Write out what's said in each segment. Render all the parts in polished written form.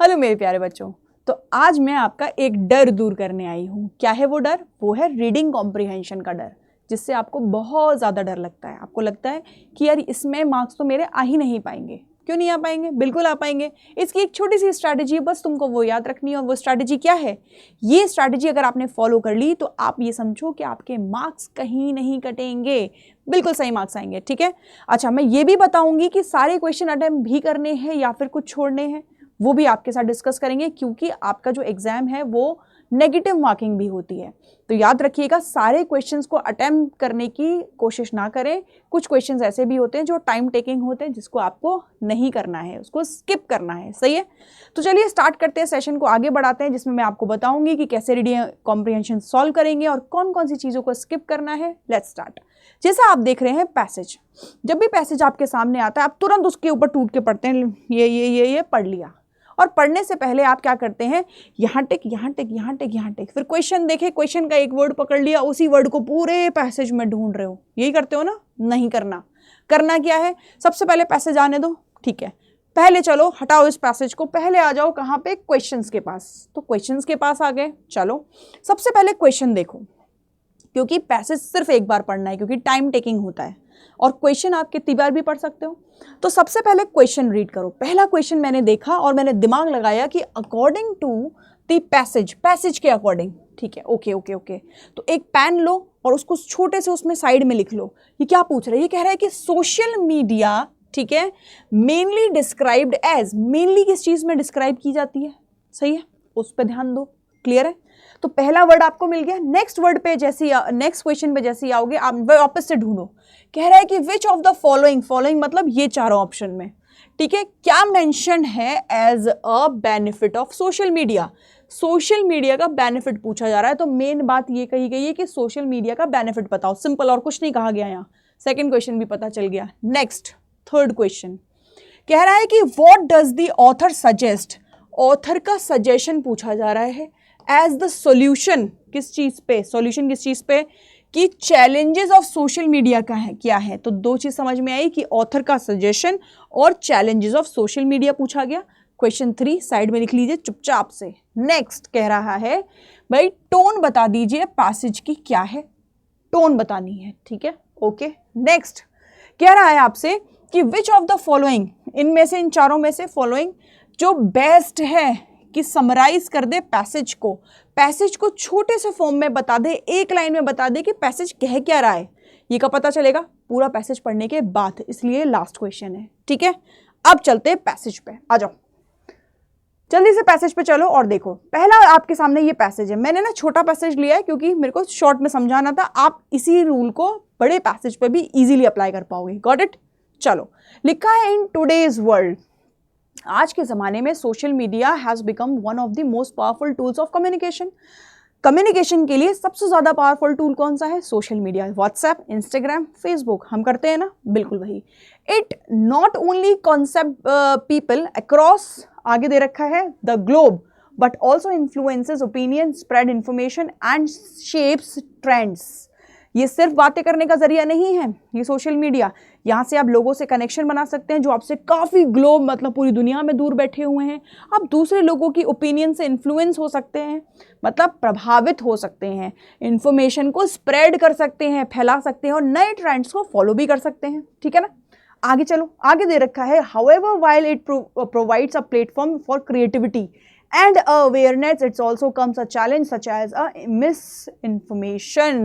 Hello मेरे प्यारे बच्चों, तो आज मैं आपका एक डर दूर करने आई हूँ। क्या है वो डर? वो है रीडिंग कॉम्प्रिहेंशन का डर, जिससे आपको बहुत ज़्यादा डर लगता है। आपको लगता है कि यार इसमें मार्क्स तो मेरे आ ही नहीं पाएंगे। क्यों नहीं आ पाएंगे? बिल्कुल आ पाएंगे। इसकी एक छोटी सी स्ट्रैटेजी है, बस तुमको वो याद रखनी है। और वो स्ट्रैटेजी क्या है? ये स्ट्रैटेजी अगर आपने फॉलो कर ली तो आप ये समझो कि आपके मार्क्स कहीं नहीं कटेंगे, बिल्कुल सही मार्क्स आएंगे। ठीक है। अच्छा, मैं ये भी बताऊंगी कि सारे क्वेश्चन अटेम्प्ट भी करने हैं या फिर कुछ छोड़ने हैं, वो भी आपके साथ डिस्कस करेंगे, क्योंकि आपका जो एग्जाम है वो नेगेटिव मार्किंग भी होती है। तो याद रखिएगा, सारे क्वेश्चंस को अटेम्प्ट करने की कोशिश ना करें। कुछ क्वेश्चंस ऐसे भी होते हैं जो टाइम टेकिंग होते हैं, जिसको आपको नहीं करना है, उसको स्किप करना है। सही है। तो चलिए स्टार्ट करते हैं, सेशन को आगे बढ़ाते हैं, जिसमें मैं आपको बताऊंगी कि कैसे रीडिंग कॉम्प्रिहेंशन सॉल्व करेंगे और कौन कौन सी चीज़ों को स्किप करना है। Let's start. जैसा आप देख रहे हैं पैसेज, जब भी पैसेज आपके सामने आता है आप तुरंत उसके ऊपर टूट के पढ़ते हैं। ये पढ़ लिया। और पढ़ने से पहले आप क्या करते हैं? यहाँ टिक, यहाँ टिक, यहाँ टिक, यहाँ टिक। फिर क्वेश्चन देखे, क्वेश्चन का एक वर्ड पकड़ लिया, उसी वर्ड को पूरे पैसेज में ढूंढ रहे हो। यही करते हो ना? नहीं करना। करना क्या है? सबसे पहले पैसेज आने दो। ठीक है, पहले चलो हटाओ इस पैसेज को, पहले आ जाओ कहाँ पे? क्वेश्चंस के पास। तो क्वेश्चंस के पास आ गए। चलो सबसे पहले क्वेश्चन देखो, क्योंकि पैसेज सिर्फ एक बार पढ़ना है, क्योंकि टाइम टेकिंग होता है और क्वेश्चन आप कितनी बार भी पढ़ सकते हो। तो सबसे पहले क्वेश्चन रीड करो। पहला क्वेश्चन मैंने देखा और मैंने दिमाग लगाया कि अकॉर्डिंग टू द पैसेज के अकॉर्डिंग। ठीक है, ओके ओके ओके। तो एक पेन लो और उसको छोटे से उसमें साइड में लिख लो। ये क्या पूछ रहा है? ये कह रहा है कि सोशल मीडिया, ठीक है, मेनली डिस्क्राइब्ड एज, मेनली किस चीज में डिस्क्राइब की जाती है? सही है, उस पर ध्यान दो। क्लियर है? तो पहला वर्ड आपको मिल गया। नेक्स्ट वर्ड पे जैसे नेक्स्ट क्वेश्चन पे जैसे आओगे आप वापस से ढूंढो। कह रहा है कि विच ऑफ द फॉलोइंग मतलब ये चारों ऑप्शन में, ठीक है, क्या मेंशन है as a benefit of social media? Social media का बेनिफिट पूछा जा रहा है, तो मेन बात ये कही गई है कि सोशल मीडिया का बेनिफिट बताओ। सिंपल, और कुछ नहीं कहा गया यहाँ। सेकेंड क्वेश्चन भी पता चल गया। नेक्स्ट थर्ड क्वेश्चन कह रहा है कि what does the author suggest? Author का सजेशन पूछा जा रहा है एज द सॉल्यूशन। किस चीज पे? सॉल्यूशन किस चीज पे? कि चैलेंजेस ऑफ सोशल मीडिया का है क्या है? तो दो चीज समझ में आई कि ऑथर का सजेशन और चैलेंजेस ऑफ सोशल मीडिया पूछा गया। क्वेश्चन 3 साइड में लिख लीजिए चुपचाप से। नेक्स्ट कह रहा है भाई टोन बता दीजिए पैसेज की क्या है? टोन बतानी है। ठीक है, ओके। नेक्स्ट कह रहा है आपसे कि विच ऑफ द फॉलोइंग, इनमें से, इन चारों में से फॉलोइंग जो बेस्ट है कि समराइज कर दे पैसेज को छोटे से फॉर्म में बता दे, एक लाइन में बता दे कि पैसेज कह क्या रहा है। ये कब पता चलेगा? पूरा पैसेज पढ़ने के बाद, इसलिए लास्ट क्वेश्चन है। ठीक है, अब चलते हैं पैसेज पे। आ जाओ जल्दी से पैसेज पे चलो और देखो। पहला आपके सामने ये पैसेज है। मैंने ना छोटा पैसेज लिया है क्योंकि मेरे को शॉर्ट में समझाना था। आप इसी रूल को बड़े पैसेज पे भी इजीली अप्लाई कर पाओगे। Got it? चलो, लिखा है इन टुडेज वर्ल्ड, आज के ज़माने में social media has become one of the most powerful tools of communication. Communication के लिए सबसे ज़्यादा पावरफुल टूल कौन सा है? Social media. WhatsApp, Instagram, Facebook, हम करते हैं ना? बिल्कुल वही। It not only concept people across, आगे दे रखा है, the globe, but also influences opinion, spread information and shapes trends. ये सिर्फ बातें करने का जरिया नहीं है ये सोशल मीडिया। यहाँ से आप लोगों से कनेक्शन बना सकते हैं जो आपसे काफ़ी ग्लोब, मतलब पूरी दुनिया में दूर बैठे हुए हैं। आप दूसरे लोगों की ओपिनियन से इन्फ्लुएंस हो सकते हैं, मतलब प्रभावित हो सकते हैं, इन्फॉर्मेशन को स्प्रेड कर सकते हैं, फैला सकते हैं और नए ट्रेंड्स को फॉलो भी कर सकते हैं। ठीक है ना? आगे चलो, आगे दे रखा है however while it provides a platform for creativity and awareness, it also comes a challenge such as a misinformation।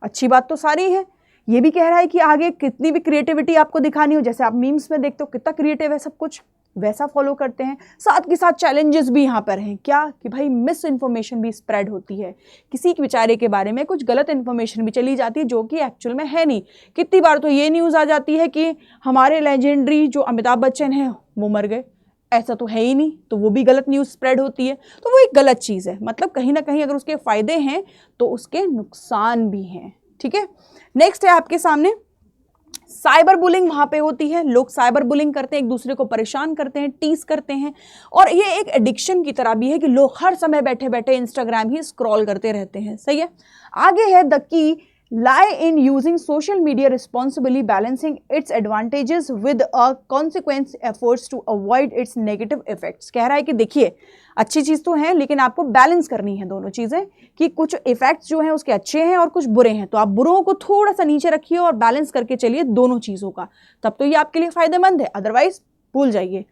अच्छी बात तो सारी है। ये भी कह रहा है कि आगे कितनी भी क्रिएटिविटी आपको दिखानी हो, जैसे आप मीम्स में देखते हो कितना क्रिएटिव है सब कुछ, वैसा फॉलो करते हैं। साथ के साथ चैलेंजेस भी यहाँ पर हैं। क्या? कि भाई मिस इन्फॉर्मेशन भी स्प्रेड होती है, किसी के बेचारे के बारे में कुछ गलत इन्फॉर्मेशन भी चली जाती है जो कि एक्चुअल में है नहीं। कितनी बार तो ये न्यूज़ आ जाती है कि हमारे लेजेंडरी जो अमिताभ बच्चन हैं वो मर गए, ऐसा तो है ही नहीं, तो वो भी गलत न्यूज़ स्प्रेड होती है। तो वो एक गलत चीज़ है। मतलब कहीं ना कहीं अगर उसके फ़ायदे हैं तो उसके नुकसान भी हैं। ठीक है, नेक्स्ट है आपके सामने साइबर बुलिंग। वहाँ पे होती है, लोग साइबर बुलिंग करते हैं, एक दूसरे को परेशान करते हैं, टीज करते हैं, और ये एक एडिक्शन की तरह भी है कि लोग हर समय बैठे बैठे इंस्टाग्राम ही स्क्रॉल करते रहते हैं। सही है। आगे है the key lie in using social media responsibly, balancing its advantages with a consequence efforts to avoid its negative effects। कह रहा है कि देखिए अच्छी चीज़ तो है लेकिन आपको बैलेंस करनी है दोनों चीज़ें, कि कुछ इफेक्ट्स जो हैं उसके अच्छे हैं और कुछ बुरे हैं, तो आप बुरों को थोड़ा सा नीचे रखिए और बैलेंस करके चलिए दोनों चीज़ों का, तब तो ये आपके लिए फायदेमंद है, अदरवाइज भूल जाइए।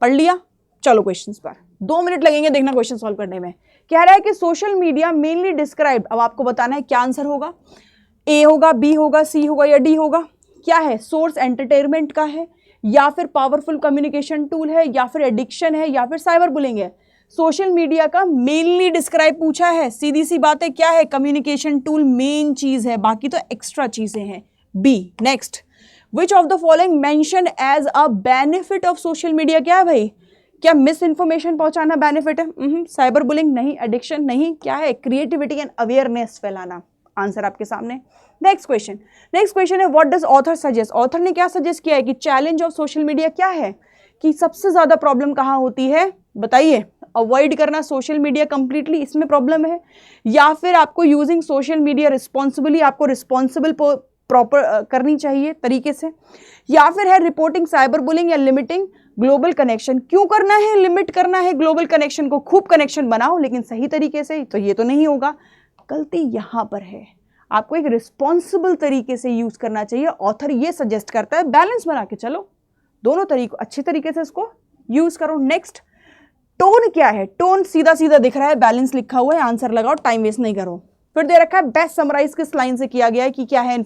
पढ़ लिया, चलो क्वेश्चंस पर। 2 मिनट लगेंगे देखना क्वेश्चन सॉल्व करने में। कह रहा है कि सोशल मीडिया मेनली डिस्क्राइब, अब आपको बताना है क्या आंसर होगा, ए होगा, बी होगा, सी होगा या डी होगा। क्या है, सोर्स एंटरटेनमेंट का है, या फिर पावरफुल कम्युनिकेशन टूल है, या फिर एडिक्शन है, या फिर साइबर बुलिंग है। सोशल मीडिया का मेनली डिस्क्राइब पूछा है, सीधी सी बात है, क्या है, कम्युनिकेशन टूल मेन चीज है, बाकी तो एक्स्ट्रा चीजें हैं। B next, which of the following mention as a benefit of social media, क्या है भाई, क्या मिस इन्फॉर्मेशन पहुंचाना बेनिफिट है, साइबर बुलिंग नहीं, एडिक्शन नहीं, क्या है, क्रिएटिविटी एंड अवेयरनेस फैलाना। आंसर आपके सामने। नेक्स्ट क्वेश्चन है what does author suggest, author ने क्या सजेस्ट किया है कि चैलेंज ऑफ सोशल मीडिया क्या है, कि सबसे ज्यादा प्रॉब्लम कहां होती है, बताइए। अवॉइड करना सोशल मीडिया कंप्लीटली, इसमें प्रॉब्लम है, या फिर आपको यूजिंग सोशल मीडिया रिस्पॉन्सिबली, आपको रिस्पॉन्सिबल प्रॉपर करनी चाहिए तरीके से, या फिर है रिपोर्टिंग साइबर बुलिंग या लिमिटिंग ग्लोबल कनेक्शन। क्यों करना है, लिमिट करना है ग्लोबल कनेक्शन को, खूब कनेक्शन बनाओ लेकिन सही तरीके से, तो ये तो नहीं होगा। गलती यहां पर है, आपको एक रिस्पॉन्सिबल तरीके से यूज करना चाहिए। ऑथर ये सजेस्ट करता है बैलेंस बना के चलो, दोनों तरीकों अच्छी तरीके से इसको यूज करो। नेक्स्ट, टोन क्या है, टोन सीधा सीधा दिख रहा है, बैलेंस लिखा हुआ है, आंसर लगाओ, टाइम वेस्ट नहीं करो। फिर दे रखा है बेस्ट समराइज किस लाइन से किया गया है, कि क्या है,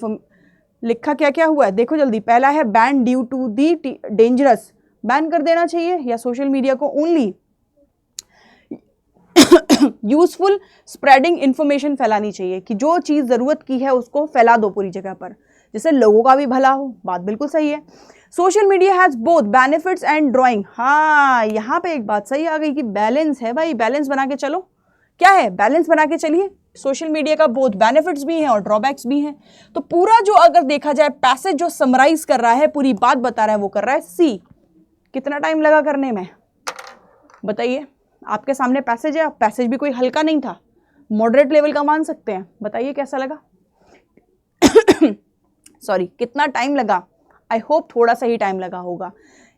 लिखा क्या क्या हुआ है, देखो जल्दी। पहला है ban due to the dangerous, ban कर देना चाहिए, या सोशल मीडिया को ओनली यूजफुल स्प्रेडिंग इंफॉर्मेशन फैलानी चाहिए, कि जो चीज जरूरत की है उसको फैला दो पूरी जगह पर, जिससे लोगों का भी भला हो, बात बिल्कुल सही है। Social media has both benefits and drawing, हाँ यहाँ पे एक बात सही आ गई कि बैलेंस है भाई, बैलेंस बना के चलो। क्या है, बैलेंस बना के चलिए। सोशल मीडिया का बोथ बेनिफिट्स भी हैं और ड्रॉबैक्स भी हैं। तो पूरा जो अगर देखा जाए पैसेज जो समराइज कर रहा है, पूरी बात बता रहा है, वो कर रहा है सी। कितना टाइम लगा करने में बताइए, आपके सामने पैसेज है, पैसेज भी कोई हल्का नहीं था, मॉडरेट लेवल का मान सकते हैं, बताइए कैसा लगा। सॉरी, कितना टाइम लगा, आई होप थोड़ा सा ही टाइम लगा होगा।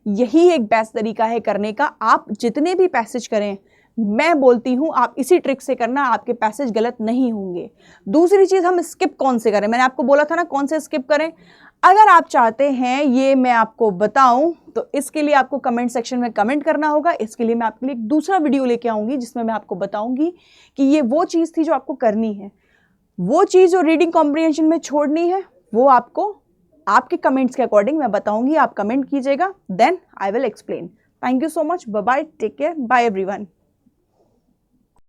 यही एक बेस्ट तरीका है करने का, आप जितने भी पैसेज करें, मैं बोलती हूं आप इसी ट्रिक से करना, आपके पैसेज गलत नहीं होंगे। दूसरी चीज, हम स्किप कौन से करें, मैंने आपको बोला था ना कौन से स्किप करें। अगर आप चाहते हैं ये मैं आपको बताऊं, तो इसके लिए आपको कमेंट सेक्शन में कमेंट करना होगा। इसके लिए मैं आपके लिए एक दूसरा वीडियो लेके आऊंगी जिसमें मैं आपको बताऊंगी कि ये वो चीज थी जो आपको करनी है, वो चीज जो रीडिंग कॉम्प्रिहेंशन में छोड़नी है, वो आपको आपके कमेंट्स के अकॉर्डिंग मैं बताऊंगी। आप कमेंट कीजिएगा, then I will explain. Thank you so much, bye bye, take care, bye everyone.